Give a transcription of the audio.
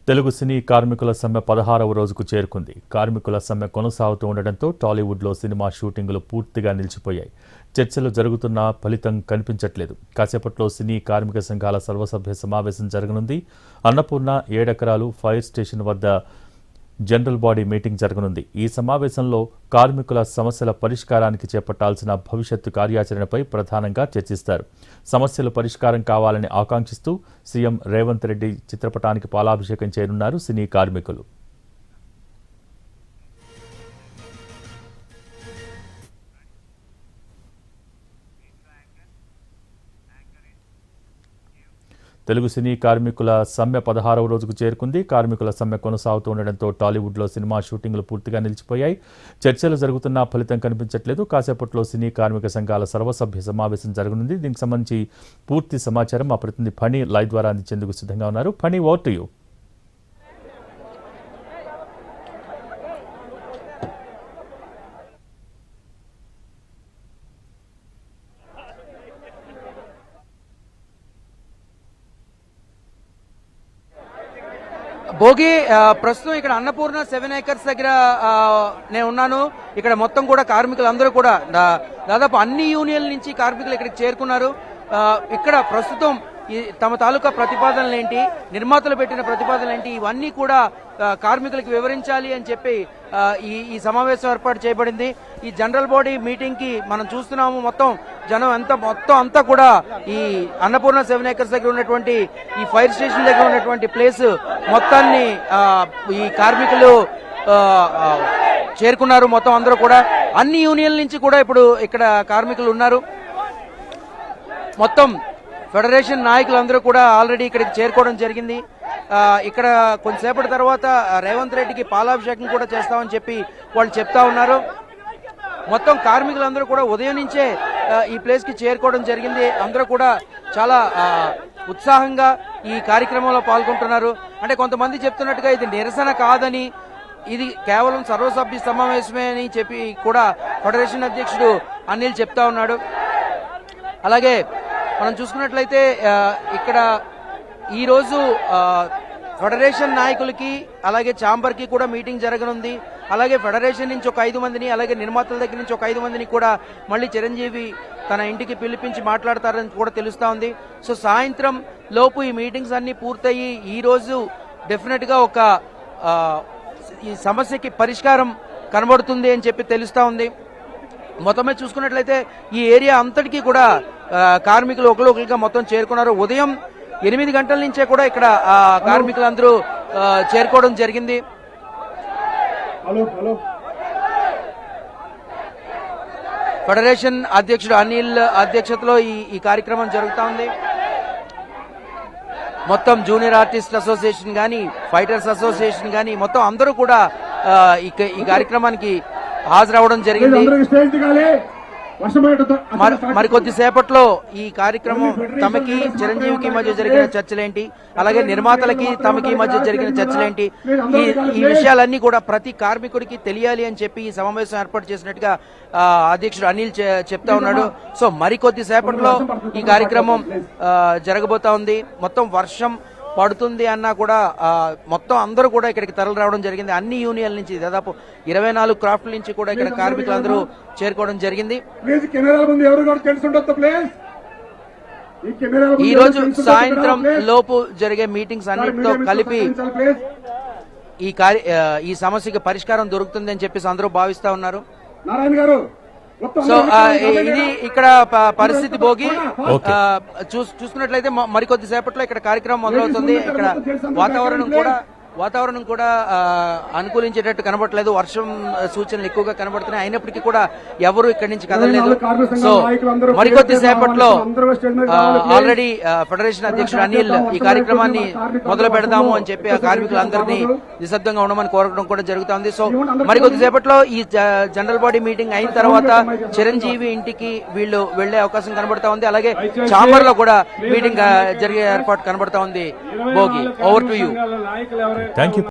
తెలుగు సినీ కార్మికుల సమ్మె 16వ రోజుకు చేరుకుంది. కార్మికుల సమ్మె కొనసాగుతూ ఉండడంతో టాలీవుడ్లో సినిమా షూటింగులు పూర్తిగా నిలిచిపోయాయి. చర్చలు జరుగుతున్నా ఫలితం కనిపించట్లేదు. కాసేపట్లో సినీ కార్మిక సంఘాల సర్వసభ్య సమావేశం జరగనుంది. అన్నపూర్ణ 7 ఎకరాలు ఫైర్ స్టేషన్ వద్ద జనరల్ బాడీ మీటింగ్ జరగనుంది. ఈ సమావేశంలో కార్మికుల సమస్యల పరిష్కారానికి చేపట్టాల్సిన భవిష్యత్తు కార్యాచరణపై ప్రధానంగా చర్చిస్తారు. సమస్యలు పరిష్కారం కావాలని ఆకాంక్షిస్తూ సీఎం రేవంత్ రెడ్డి చిత్రపటానికి పాలాభిషేకం చేయనున్నారు సినీ కార్మికులు. తెలుగు సినీ కార్మికుల సమ్మె 16వ రోజుకు చేరుకుంది. కార్మికుల సమ్మె కొనసాగుతూ ఉండడంతో టాలీవుడ్లో సినిమా షూటింగ్లు పూర్తిగా నిలిచిపోయాయి. చర్చలు జరుగుతున్నా ఫలితం కనిపించట్లేదు. కాసేపట్లో సినీ కార్మిక సంఘాల సర్వసభ్య సమావేశం జరగనుంది. దీనికి సంబంధించి పూర్తి సమాచారం మా ప్రతినిధి ఫణి లైవ్ ద్వారా అందించేందుకు సిద్ధంగా ఉన్నారు. Phani, over to you. Bhogi ప్రస్తుతం ఇక్కడ అన్నపూర్ణ 7 acres దగ్గర నేను ఉన్నాను. ఇక్కడ మొత్తం కూడా కార్మికులందరూ కూడా దాదాపు అన్ని యూనియన్ల నుంచి కార్మికులు ఇక్కడికి చేరుకున్నారు. ఇక్కడ ప్రస్తుతం తమ తాలూకా ప్రతిపాదనలు ఏంటి, నిర్మాతలు పెట్టిన ప్రతిపాదనలు ఏంటి, ఇవన్నీ కూడా కార్మికులకు వివరించాలి అని చెప్పి ఈ సమావేశం ఏర్పాటు చేయబడింది. ఈ జనరల్ బాడీ మీటింగ్ కి మనం చూస్తున్నాము. మొత్తం జనం అంతా కూడా ఈ అన్నపూర్ణ 7 acres దగ్గర ఉన్నటువంటి ఈ ఫైర్ స్టేషన్ దగ్గర ఉన్నటువంటి ప్లేస్ మొత్తాన్ని ఈ కార్మికులు చేరుకున్నారు. మొత్తం అందరూ కూడా అన్ని యూనియన్ల నుంచి కూడా ఇప్పుడు ఇక్కడ కార్మికులు ఉన్నారు. మొత్తం ఫెడరేషన్ నాయకులందరూ కూడా ఆల్రెడీ ఇక్కడికి చేరుకోవడం జరిగింది. ఇక్కడ కొంతసేపటి తర్వాత రేవంత్ రెడ్డికి పాలాభిషేకం కూడా చేస్తామని చెప్పి వాళ్ళు చెప్తా ఉన్నారు. మొత్తం కార్మికులందరూ కూడా ఉదయం నుంచే ఈ ప్లేస్ కి చేరుకోవడం జరిగింది. అందరూ కూడా చాలా ఉత్సాహంగా ఈ కార్యక్రమంలో పాల్గొంటున్నారు. అంటే కొంతమంది చెప్తున్నట్టుగా ఇది నిరసన కాదని, ఇది కేవలం సర్వసభ్య సమావేశమే అని చెప్పి కూడా ఫెడరేషన్ అధ్యక్షుడు అనిల్ చెప్తా ఉన్నాడు. అలాగే మనం చూసుకున్నట్లయితే ఇక్కడ ఈరోజు ఫెడరేషన్ నాయకులకి అలాగే ఛాంబర్ కి కూడా మీటింగ్ జరగనుంది. అలాగే ఫెడరేషన్ నుంచి ఒక 5 మందిని, అలాగే నిర్మాతల దగ్గర నుంచి ఒక 5 మందిని కూడా మళ్ళీ చిరంజీవి తన ఇంటికి పిలిపించి మాట్లాడతారని కూడా తెలుస్తా ఉంది. సో సాయంత్రం లోపు ఈ మీటింగ్స్ అన్ని పూర్తయి ఈ రోజు డెఫినెట్ గా ఒక ఈ సమస్యకి పరిష్కారం కనబడుతుంది అని చెప్పి తెలుస్తా ఉంది. మొత్తమే చూసుకున్నట్లయితే ఈ ఏరియా అంతటికీ కూడా కార్మికులు ఒకరిగా మొత్తం చేరుకున్నారు. ఉదయం 8 గంటల నుంచే కూడా ఇక్కడ కార్మికులందరూ చేరుకోవడం జరిగింది. ఫెడరేషన్ అధ్యక్షుడు అనిల్ అధ్యక్షతలో ఈ కార్యక్రమం జరుగుతూ ఉంది. మొత్తం జూనియర్ ఆర్టిస్ట్ అసోసియేషన్ గానీ, ఫైటర్స్ అసోసియేషన్ గానీ మొత్తం అందరూ కూడా ఈ కార్యక్రమానికి హాజరవడం జరిగింది. మరికొద్ది సేపట్లో ఈ కార్యక్రమం తమకి చిరంజీవికి మధ్య జరిగిన చర్చలేంటి, అలాగే నిర్మాతలకి తమకి మధ్య జరిగిన చర్చలేంటి, ఈ విషయాలన్నీ కూడా ప్రతి కార్మికుడికి తెలియాలి అని చెప్పి ఈ సమావేశం ఏర్పాటు చేసినట్టుగా అధ్యక్షుడు అనిల్ చెప్తా ఉన్నాడు. సో మరికొద్ది సేపట్లో ఈ కార్యక్రమం జరగబోతా ఉంది. మొత్తం వర్షం పడుతుంది అన్నా కూడా మొత్తం అందరూ కూడా ఇక్కడికి తరలి రావడం జరిగింది. అన్ని యూనియన్ల నుంచి దాదాపు 24 క్రాఫ్ట్ల నుంచి కూడా ఇక్కడ కార్మికులందరూ చేరుకోవడం జరిగింది. ఈ రోజు సాయంత్రం లోపు జరిగే మీటింగ్స్ అన్నిటితో కలిపి ఈ సమస్యకి పరిష్కారం దొరుకుతుంది అని చెప్పేసి అందరూ భావిస్తా ఉన్నారు. సో ఇది ఇక్కడ పరిస్థితి. భోగి చూసుకున్నట్లయితే మరికొద్ది సేపట్లో ఇక్కడ కార్యక్రమం మొదలవుతుంది. ఇక్కడ వాతావరణం కూడా అనుకూలించేటట్టు కనబడట్లేదు. వర్షం సూచనలు ఎక్కువగా కనబడుతున్నాయి. అయినప్పటికీ కూడా ఎవరు ఇక్కడి నుంచి కదలలేదు. సో మరికొద్ది సేపట్లో ఆల్రెడీ ఫెడరేషన్ అధ్యక్షుడు అనిల్ ఈ కార్యక్రమాన్ని మొదలు పెడదాము అని చెప్పి ఆ కార్మికులందరినీ నిశ్శబ్దంగా ఉండమని కోరడం కూడా జరుగుతోంది. సో మరికొద్ది సేపట్లో ఈ జనరల్ బాడీ మీటింగ్ అయిన తర్వాత చిరంజీవి ఇంటికి వీళ్ళు వెళ్లే అవకాశం కనబడతా ఉంది. అలాగే ఛాంబర్ లో కూడా మీటింగ్ జరిగే ఏర్పాటు కనబడతా ఉంది. Bhogi, over to you. Thank you.